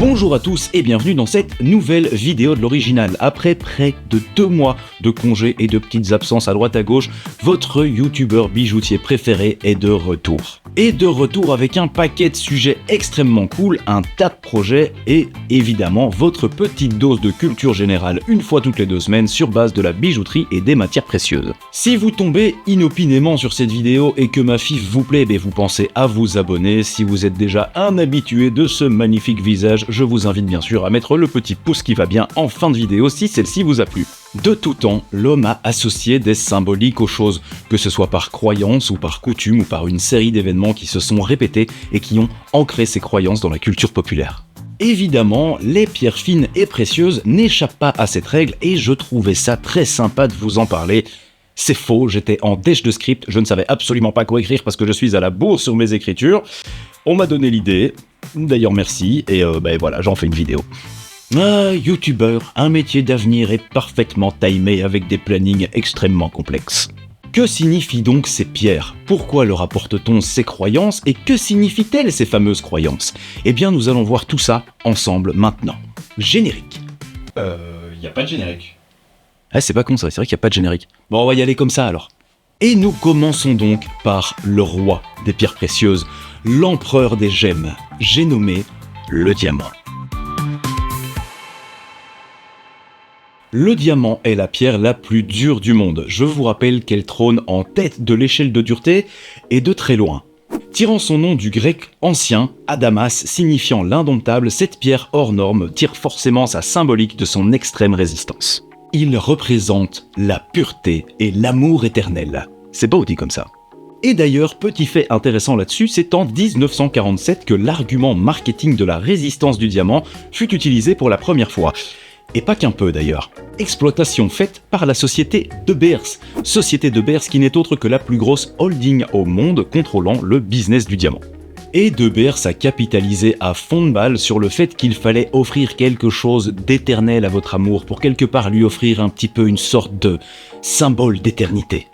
Bonjour à tous et bienvenue dans cette nouvelle vidéo de l'original. Après près de 2 mois de congés et de petites absences à droite à gauche, votre youtubeur bijoutier préféré est de retour. Et de retour avec un paquet de sujets extrêmement cool, un tas de projets et évidemment votre petite dose de culture générale une fois toutes les 2 semaines sur base de la bijouterie et des matières précieuses. Si vous tombez inopinément sur cette vidéo et que ma fif vous plaît, vous pensez à vous abonner. Si vous êtes déjà un habitué de ce magnifique visage, je vous invite bien sûr à mettre le petit pouce qui va bien en fin de vidéo si celle-ci vous a plu. De tout temps, l'homme a associé des symboliques aux choses, que ce soit par croyance ou par coutume ou par une série d'événements qui se sont répétés et qui ont ancré ces croyances dans la culture populaire. Évidemment, les pierres fines et précieuses n'échappent pas à cette règle et je trouvais ça très sympa de vous en parler. C'est faux, j'étais en dèche de script, je ne savais absolument pas quoi écrire parce que je suis à la bourre sur mes écritures. On m'a donné l'idée, d'ailleurs merci, et voilà, j'en fais une vidéo. Ah, youtubeur, un métier d'avenir est parfaitement timé avec des plannings extrêmement complexes. Que signifient donc ces pierres? Pourquoi leur apporte-t-on ces croyances? Et que signifient-elles ces fameuses croyances? Eh bien, nous allons voir tout ça ensemble maintenant. Générique. Y a pas de générique. Ah, c'est pas con ça, c'est vrai qu'il n'y a pas de générique. Bon, on va y aller comme ça alors. Et nous commençons donc par le roi des pierres précieuses, l'empereur des gemmes, j'ai nommé le diamant. Le diamant est la pierre la plus dure du monde. Je vous rappelle qu'elle trône en tête de l'échelle de dureté et de très loin. Tirant son nom du grec ancien, Adamas, signifiant l'indomptable, cette pierre hors norme tire forcément sa symbolique de son extrême résistance. Il représente la pureté et l'amour éternel. C'est beau dit comme ça. Et d'ailleurs, petit fait intéressant là-dessus, c'est en 1947 que l'argument marketing de la résistance du diamant fut utilisé pour la première fois. Et pas qu'un peu d'ailleurs. Exploitation faite par la société De Beers. Société De Beers qui n'est autre que la plus grosse holding au monde contrôlant le business du diamant. Et De Beers a capitalisé à fond de balle sur le fait qu'il fallait offrir quelque chose d'éternel à votre amour pour quelque part lui offrir un petit peu une sorte de symbole d'éternité.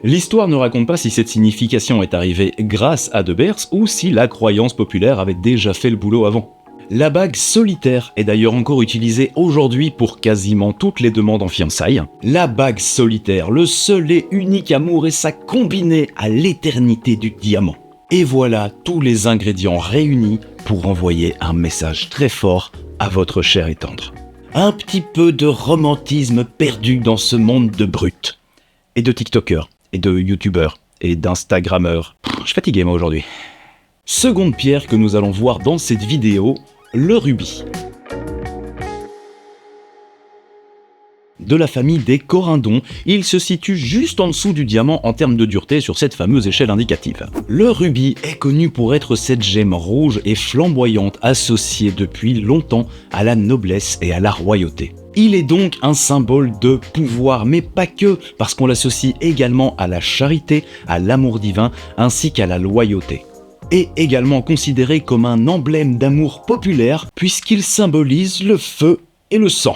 L'histoire ne raconte pas si cette signification est arrivée grâce à De Beers ou si la croyance populaire avait déjà fait le boulot avant. La bague solitaire est d'ailleurs encore utilisée aujourd'hui pour quasiment toutes les demandes en fiançailles. La bague solitaire, le seul et unique amour et sa combinée à l'éternité du diamant. Et voilà tous les ingrédients réunis pour envoyer un message très fort à votre cher et tendre. Un petit peu de romantisme perdu dans ce monde de brutes. Et de tiktokers, et de youtubeurs, et d'instagrammeurs. Je suis fatigué moi aujourd'hui. Seconde pierre que nous allons voir dans cette vidéo, le rubis. De la famille des corindons, il se situe juste en dessous du diamant en termes de dureté sur cette fameuse échelle indicative. Le rubis est connu pour être cette gemme rouge et flamboyante associée depuis longtemps à la noblesse et à la royauté. Il est donc un symbole de pouvoir, mais pas que, parce qu'on l'associe également à la charité, à l'amour divin, ainsi qu'à la loyauté. Et également considéré comme un emblème d'amour populaire, puisqu'il symbolise le feu et le sang.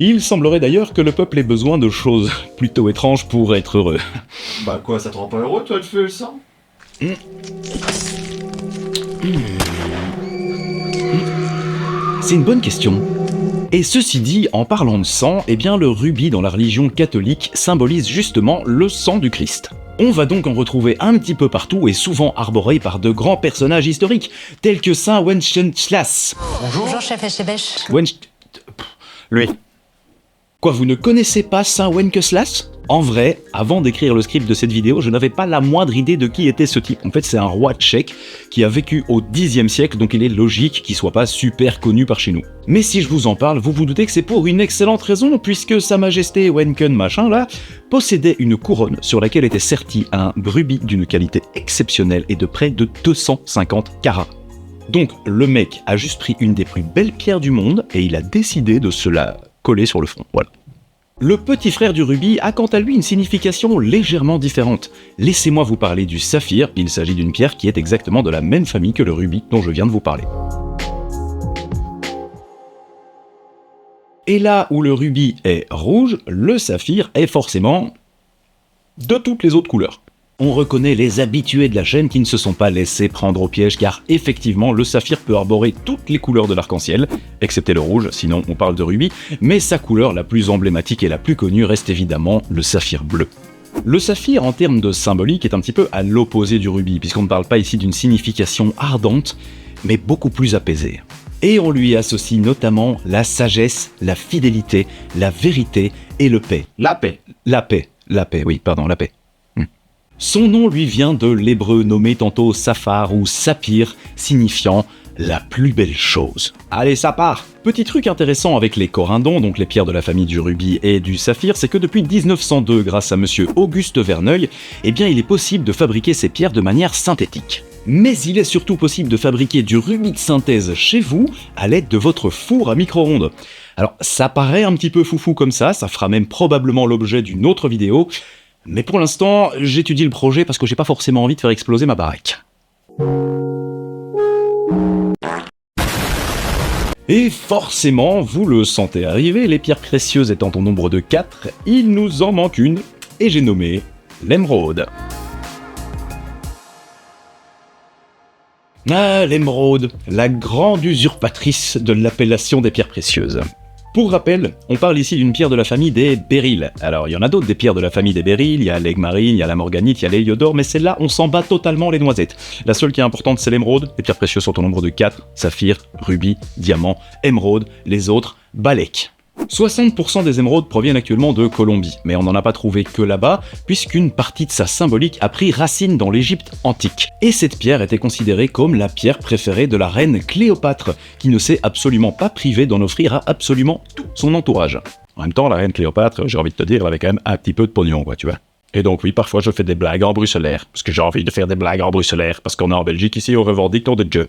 Il semblerait d'ailleurs que le peuple ait besoin de choses plutôt étranges pour être heureux. Bah quoi, ça te rend pas heureux toi le feu et le sang? C'est une bonne question. Et ceci dit, en parlant de sang, eh bien le rubis dans la religion catholique symbolise justement le sang du Christ. On va donc en retrouver un petit peu partout et souvent arboré par de grands personnages historiques, tels que Saint Wenceslas. Bonjour, chef Echebech. Lui. Quoi, vous ne connaissez pas Saint Wenceslas? En vrai, avant d'écrire le script de cette vidéo, je n'avais pas la moindre idée de qui était ce type. En fait, c'est un roi tchèque qui a vécu au Xe siècle, donc il est logique qu'il soit pas super connu par chez nous. Mais si je vous en parle, vous vous doutez que c'est pour une excellente raison, puisque Sa Majesté Wenken machin là, possédait une couronne sur laquelle était serti un rubis d'une qualité exceptionnelle et de près de 250 carats. Donc le mec a juste pris une des plus belles pierres du monde et il a décidé de se la coller sur le front, voilà. Le petit frère du rubis a quant à lui une signification légèrement différente. Laissez-moi vous parler du saphir, il s'agit d'une pierre qui est exactement de la même famille que le rubis dont je viens de vous parler. Et là où le rubis est rouge, le saphir est forcément de toutes les autres couleurs. On reconnaît les habitués de la chaîne qui ne se sont pas laissés prendre au piège, car effectivement, le saphir peut arborer toutes les couleurs de l'arc-en-ciel, excepté le rouge, sinon on parle de rubis, mais sa couleur la plus emblématique et la plus connue reste évidemment le saphir bleu. Le saphir, en termes de symbolique, est un petit peu à l'opposé du rubis, puisqu'on ne parle pas ici d'une signification ardente, mais beaucoup plus apaisée. Et on lui associe notamment la sagesse, la fidélité, la vérité et le paix. La paix. La paix, oui, pardon, la paix. Son nom lui vient de l'hébreu nommé tantôt Saphar ou Saphir, signifiant la plus belle chose. Allez, ça part! Petit truc intéressant avec les corindons, donc les pierres de la famille du rubis et du saphir, c'est que depuis 1902, grâce à monsieur Auguste Verneuil, eh bien il est possible de fabriquer ces pierres de manière synthétique. Mais il est surtout possible de fabriquer du rubis de synthèse chez vous à l'aide de votre four à micro-ondes. Alors ça paraît un petit peu foufou comme ça fera même probablement l'objet d'une autre vidéo, mais pour l'instant, j'étudie le projet parce que j'ai pas forcément envie de faire exploser ma baraque. Et forcément, vous le sentez arriver, les pierres précieuses étant au nombre de 4, il nous en manque une, et j'ai nommé l'émeraude. Ah, l'émeraude, la grande usurpatrice de l'appellation des pierres précieuses. Pour rappel, on parle ici d'une pierre de la famille des béryls. Alors, il y en a d'autres des pierres de la famille des béryls, il y a l'aigue-marine, il y a la morganite, il y a l'héliodore, mais celle-là, on s'en bat totalement les noisettes. La seule qui est importante, c'est l'émeraude. Les pierres précieuses sont au nombre de 4, saphir, rubis, diamant, émeraude, les autres, balèque. 60% des émeraudes proviennent actuellement de Colombie, mais on n'en a pas trouvé que là-bas, puisqu'une partie de sa symbolique a pris racine dans l'Égypte antique. Et cette pierre était considérée comme la pierre préférée de la reine Cléopâtre, qui ne s'est absolument pas privée d'en offrir à absolument tout son entourage. En même temps, la reine Cléopâtre, j'ai envie de te dire, elle avait quand même un petit peu de pognon, quoi, tu vois. Et donc oui, parfois je fais des blagues en bruxellaire, parce que j'ai envie de faire des blagues en bruxellaire, parce qu'on est en Belgique ici, on revendique nom de Dieu.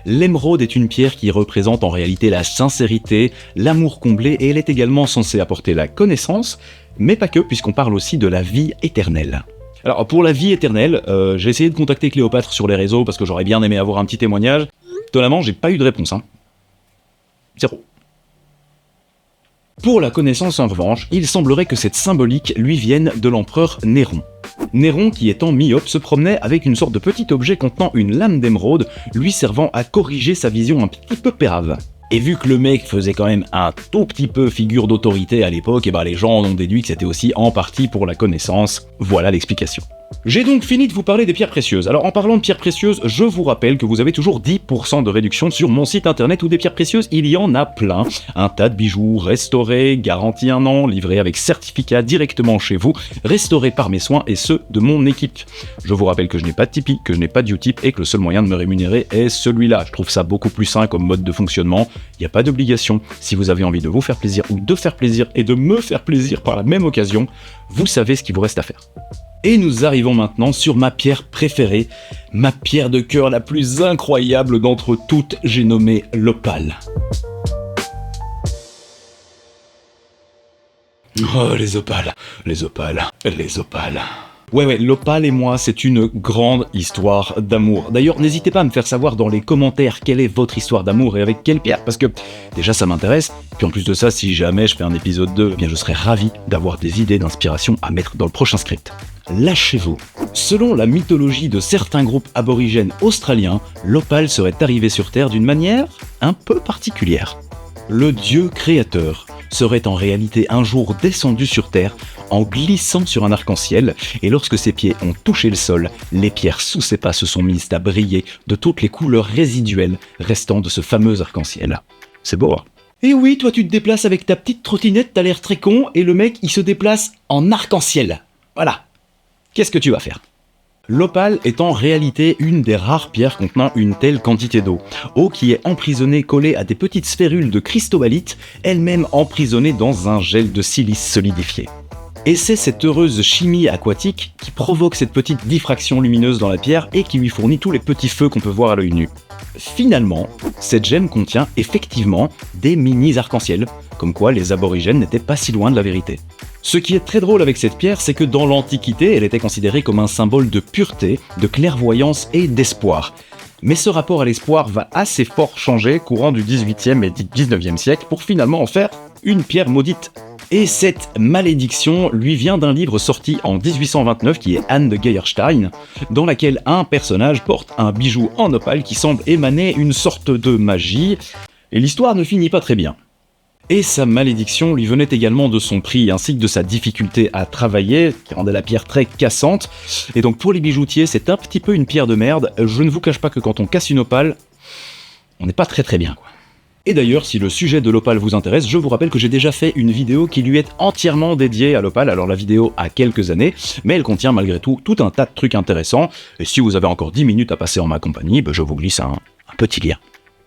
L'émeraude est une pierre qui représente en réalité la sincérité, l'amour comblé, et elle est également censée apporter la connaissance, mais pas que, puisqu'on parle aussi de la vie éternelle. Alors pour la vie éternelle, j'ai essayé de contacter Cléopâtre sur les réseaux parce que j'aurais bien aimé avoir un petit témoignage. Étonnamment, j'ai pas eu de réponse. Zéro. Pour la connaissance en revanche, il semblerait que cette symbolique lui vienne de l'empereur Néron. Néron, qui étant myope, se promenait avec une sorte de petit objet contenant une lame d'émeraude, lui servant à corriger sa vision un petit peu pérave. Et vu que le mec faisait quand même un tout petit peu figure d'autorité à l'époque, et bah les gens en ont déduit que c'était aussi en partie pour la connaissance. Voilà l'explication. J'ai donc fini de vous parler des pierres précieuses. Alors en parlant de pierres précieuses, je vous rappelle que vous avez toujours 10% de réduction sur mon site internet où des pierres précieuses, il y en a plein. Un tas de bijoux restaurés, garantis 1 an, livrés avec certificat directement chez vous, restaurés par mes soins et ceux de mon équipe. Je vous rappelle que je n'ai pas de Tipeee, que je n'ai pas de Utip et que le seul moyen de me rémunérer est celui-là. Je trouve ça beaucoup plus sain comme mode de fonctionnement. Il n'y a pas d'obligation. Si vous avez envie de vous faire plaisir ou de faire plaisir et de me faire plaisir par la même occasion, vous savez ce qu'il vous reste à faire. Et nous arrivons maintenant sur ma pierre préférée, ma pierre de cœur la plus incroyable d'entre toutes, j'ai nommé l'opale. Oh, les opales, les opales, les opales. Ouais, l'opale et moi, c'est une grande histoire d'amour. D'ailleurs, n'hésitez pas à me faire savoir dans les commentaires quelle est votre histoire d'amour et avec quelle pierre, parce que déjà ça m'intéresse, puis en plus de ça, si jamais je fais un épisode 2, eh bien je serais ravi d'avoir des idées d'inspiration à mettre dans le prochain script. Lâchez-vous. Selon la mythologie de certains groupes aborigènes australiens, l'opale serait arrivé sur Terre d'une manière un peu particulière. Le dieu créateur serait en réalité un jour descendu sur Terre en glissant sur un arc-en-ciel, et lorsque ses pieds ont touché le sol, les pierres sous ses pas se sont mises à briller de toutes les couleurs résiduelles restant de ce fameux arc-en-ciel. C'est beau, hein? Et oui, toi tu te déplaces avec ta petite trottinette, t'as l'air très con, et le mec il se déplace en arc-en-ciel. Voilà. Qu'est-ce que tu vas faire ? L'opale est en réalité une des rares pierres contenant une telle quantité d'eau. Eau qui est emprisonnée collée à des petites sphérules de cristobalite, elle-même emprisonnée dans un gel de silice solidifié. Et c'est cette heureuse chimie aquatique qui provoque cette petite diffraction lumineuse dans la pierre et qui lui fournit tous les petits feux qu'on peut voir à l'œil nu. Finalement, cette gemme contient effectivement des mini arcs-en-ciel, comme quoi les aborigènes n'étaient pas si loin de la vérité. Ce qui est très drôle avec cette pierre, c'est que dans l'Antiquité, elle était considérée comme un symbole de pureté, de clairvoyance et d'espoir. Mais ce rapport à l'espoir va assez fort changer courant du XVIIIe et du XIXe siècle pour finalement en faire une pierre maudite. Et cette malédiction lui vient d'un livre sorti en 1829 qui est Anne de Geierstein, dans laquelle un personnage porte un bijou en opale qui semble émaner une sorte de magie, et l'histoire ne finit pas très bien. Et sa malédiction lui venait également de son prix ainsi que de sa difficulté à travailler, qui rendait la pierre très cassante, et donc pour les bijoutiers c'est un petit peu une pierre de merde. Je ne vous cache pas que quand on casse une opale, on n'est pas très bien quoi. Et d'ailleurs, si le sujet de l'opale vous intéresse, je vous rappelle que j'ai déjà fait une vidéo qui lui est entièrement dédiée à l'opale. Alors la vidéo a quelques années, mais elle contient malgré tout un tas de trucs intéressants. Et si vous avez encore 10 minutes à passer en ma compagnie, je vous glisse un petit lien.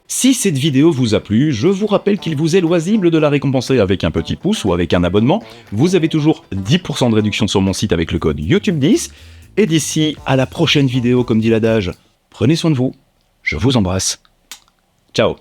Si cette vidéo vous a plu, je vous rappelle qu'il vous est loisible de la récompenser avec un petit pouce ou avec un abonnement. Vous avez toujours 10% de réduction sur mon site avec le code YouTube10. Et d'ici à la prochaine vidéo, comme dit l'adage, prenez soin de vous. Je vous embrasse. Ciao.